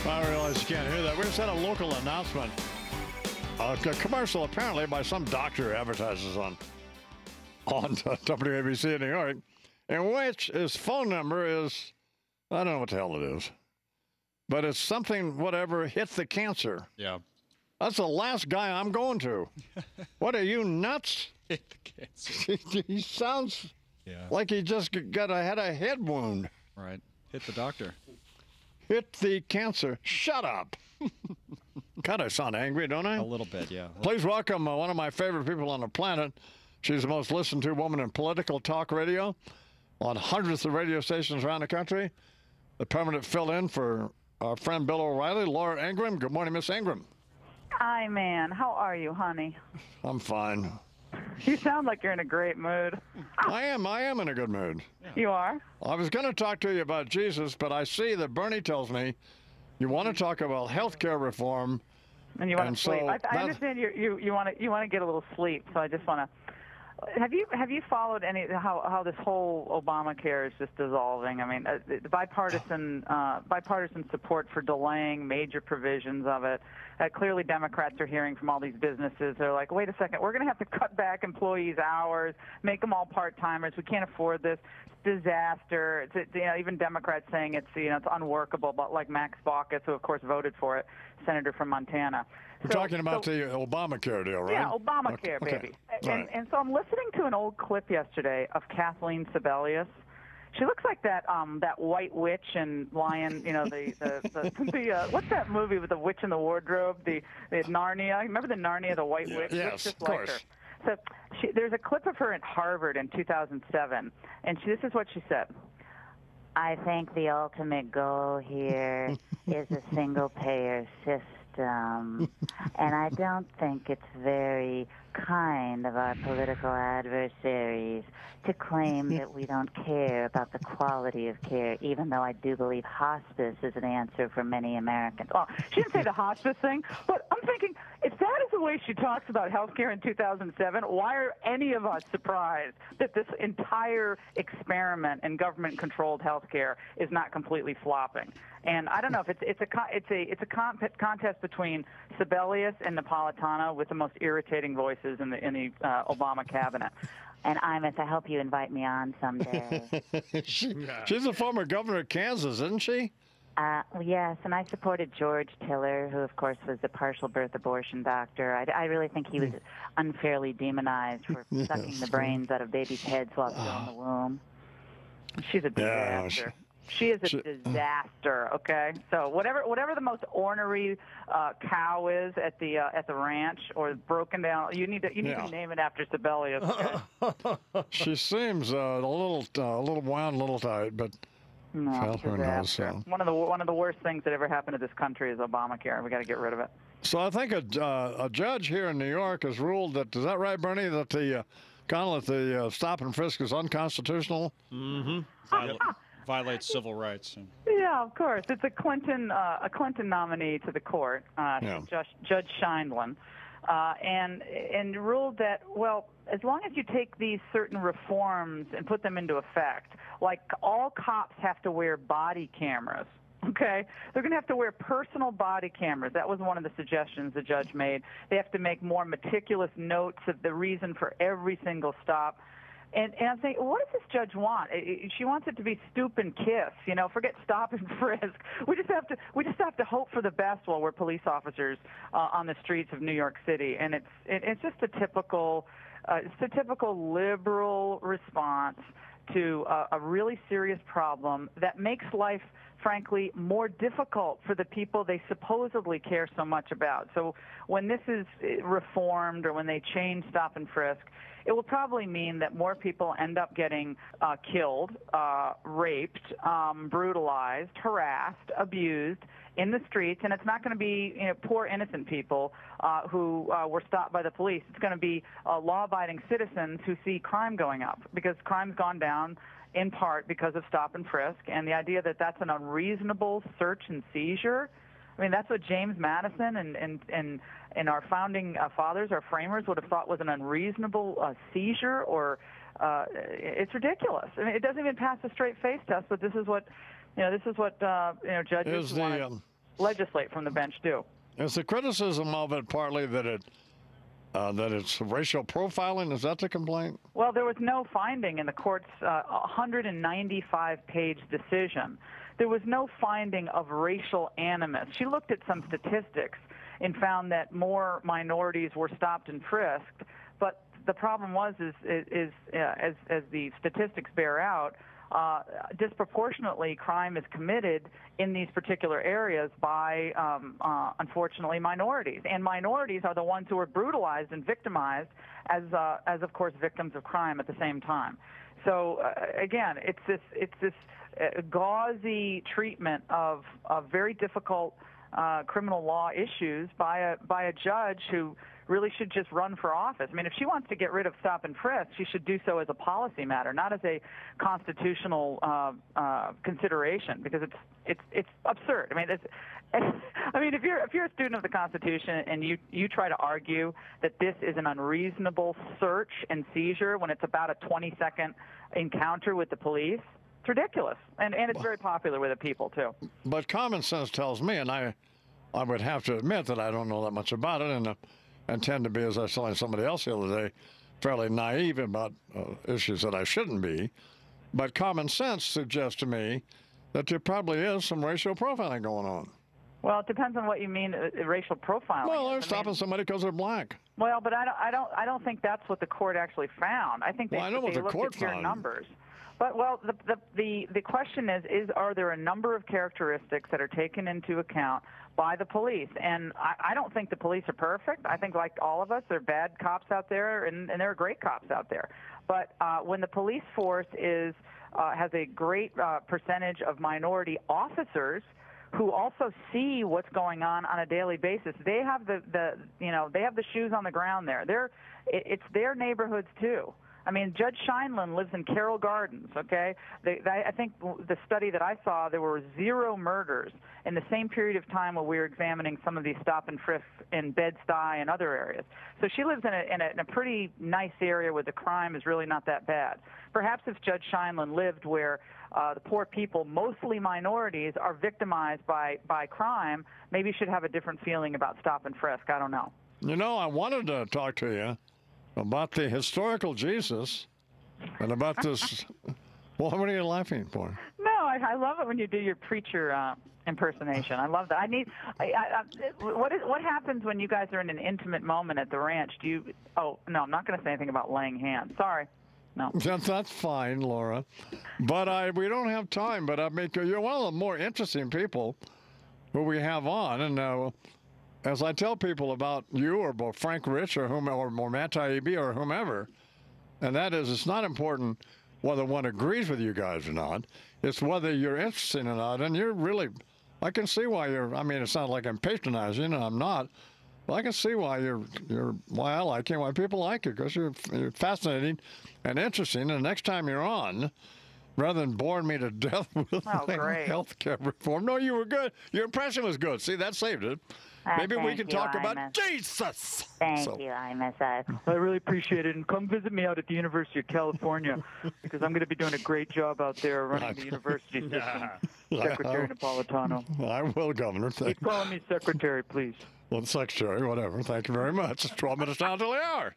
I realize you can't hear that. We just had a local announcement. A commercial apparently by some doctor who advertises on WABC in New York, in which his phone number is, I don't know what the hell it is, but it's something, whatever, hit the cancer. Yeah. That's the last guy I'm going to. What are you, nuts? Hit the cancer. He sounds like he just had a head wound. Right. Hit the doctor. Hit the cancer. Shut up. God, I sound angry, don't I? A little bit, yeah. Please welcome one of my favorite people on the planet. She's the most listened to woman in political talk radio on hundreds of radio stations around the country. The permanent fill-in for our friend Bill O'Reilly, Laura Ingraham. Good morning, Miss Ingraham. Hi, man. How are you, honey? I'm fine. You sound like you're in a great mood. I am in a good mood. You are? I was going to talk to you about Jesus, but I see that Bernie tells me you want to talk about health care reform. And you want to sleep. I understand you want to get a little sleep, so I just want to. Have you followed how this whole Obamacare is just dissolving? I mean, the bipartisan support for delaying major provisions of it. Clearly, Democrats are hearing from all these businesses. They're like, wait a second, we're going to have to cut back employees' hours, make them all part-timers. We can't afford this. It's disaster. Even Democrats saying it's unworkable. But like Max Baucus, who of course voted for it, senator from Montana. We're talking about the Obamacare deal, right? Yeah, Obamacare, okay. baby. Right. And so I'm listening to an old clip yesterday of Kathleen Sebelius. She looks like that white witch in Lion, what's that movie with the witch in the wardrobe? The Narnia. Remember the Narnia, the white witch? Yes, just of course. Her. So there's a clip of her at Harvard in 2007, and this is what she said. I think the ultimate goal here is a single-payer system, and I don't think it's very kind of our political adversaries to claim that we don't care about the quality of care, even though I do believe hospice is an answer for many Americans. Oh, she didn't say the hospice thing, but I'm thinking, if that is the way she talks about health care in 2007, why are any of us surprised that this entire experiment in government-controlled health care is not completely flopping? And I don't know if it's a contest between Sebelius and Napolitano with the most irritating voices in the Obama cabinet. And Imus, I hope you invite me on someday. She's a former governor of Kansas, isn't she? Yes, and I supported George Tiller, who, of course, was the partial birth abortion doctor. I really think he was unfairly demonized for sucking the brains out of babies' heads while still in the womb. She's a disaster. She is a disaster. Okay, so whatever the most ornery cow is at the ranch or broken down, you need to name it after Sebelius. Okay? She seems a little wound, a little tight, but no, who knows? So. One of the worst things that ever happened to this country is Obamacare. We got to get rid of it. So I think a judge here in New York has ruled that, is that right, Bernie, that the the stop and frisk is unconstitutional? Mm-hmm. Violates civil rights. Yeah, of course. It's a Clinton nominee to the court, Judge Scheindlin, and ruled that, well, as long as you take these certain reforms and put them into effect, like all cops have to wear body cameras. Okay, they're going to have to wear personal body cameras. That was one of the suggestions the judge made. They have to make more meticulous notes of the reason for every single stop. And I'm thinking, what does this judge want? She wants it to be stoop and kiss, forget stop and frisk. We just have to hope for the best while we're police officers on the streets of New York City. And it's just a typical liberal response to a really serious problem that makes life, frankly, more difficult for the people they supposedly care so much about. So when this is reformed or when they change stop and frisk, it will probably mean that more people end up getting killed, raped, brutalized, harassed, abused in the streets, and it's not going to be poor innocent people who were stopped by the police. It's going to be law-abiding citizens who see crime going up, because crime's gone down in part because of stop and frisk, and the idea that that's an unreasonable search and seizure. I mean, that's what James Madison and our founding fathers, our framers, would have thought was an unreasonable seizure, or it's ridiculous. I mean, it doesn't even pass a straight face test. But this is what judges want. legislate from the bench do. Is the criticism of it partly that it's racial profiling? Is that the complaint? Well, there was no finding in the court's 195-page decision. There was no finding of racial animus. She looked at some statistics and found that more minorities were stopped and frisked. But the problem was, as the statistics bear out, disproportionately crime is committed in these particular areas by, unfortunately, minorities. And minorities are the ones who are brutalized and victimized as of course, victims of crime at the same time. So, again, it's this gauzy treatment of very difficult criminal law issues by a judge who really should just run for office. I mean, if she wants to get rid of stop and frisk, she should do so as a policy matter, not as a constitutional consideration, because it's absurd. I mean, if you're a student of the Constitution and you try to argue that this is an unreasonable search and seizure when it's about a 20-second encounter with the police, it's ridiculous, and it's very popular with the people too. But common sense tells me, and I would have to admit that I don't know that much about it, and tend to be, as I was telling somebody else the other day, fairly naive about issues that I shouldn't be. But common sense suggests to me that there probably is some racial profiling going on. Well, it depends on what you mean racial profiling. Well, they're stopping somebody because they're black. Well, but I don't think that's what the court actually found. I think they looked at pure numbers. But the question is are there a number of characteristics that are taken into account by the police? And I don't think the police are perfect. I think, like all of us, there are bad cops out there, and there are great cops out there. But when the police force has a great percentage of minority officers who also see what's going on a daily basis, they have they have the shoes on the ground there. It's their neighborhoods too. I mean, Judge Scheinlin lives in Carroll Gardens, okay? I think the study that I saw, there were 0 murders in the same period of time where we were examining some of these stop and frisks in Bed-Stuy and other areas. So she lives in a pretty nice area where the crime is really not that bad. Perhaps if Judge Scheinlin lived where the poor people, mostly minorities, are victimized by crime, maybe she should have a different feeling about stop and frisk. I don't know. You know, I wanted to talk to you about the historical Jesus and about this. Well, what are you laughing for? No, I love it when you do your preacher impersonation. I love that. What happens when you guys are in an intimate moment at the ranch? Oh, no, I'm not going to say anything about laying hands. Sorry. No. That's fine, Laura. But we don't have time. But I mean, you're one of the more interesting people who we have on, and as I tell people about you or Frank Rich or whomever, or Matt Taibbi or whomever, and that is, it's not important whether one agrees with you guys or not. It's whether you're interesting or not. And you're really, I can see why I mean, it's not like I'm patronizing, and I'm not. But I can see why why I like you, why people like you, because you're fascinating and interesting. And the next time you're on, rather than boring me to death with health care reform, no, you were good. Your impression was good. See, that saved it. Maybe we can talk about Jesus. Thank you, IMUS. I really appreciate it. And come visit me out at the University of California, because I'm going to be doing a great job out there running the university system. Secretary Napolitano. I will, Governor. Keep calling me secretary, please. Well, secretary, whatever. Thank you very much. It's 12 minutes down till the hour.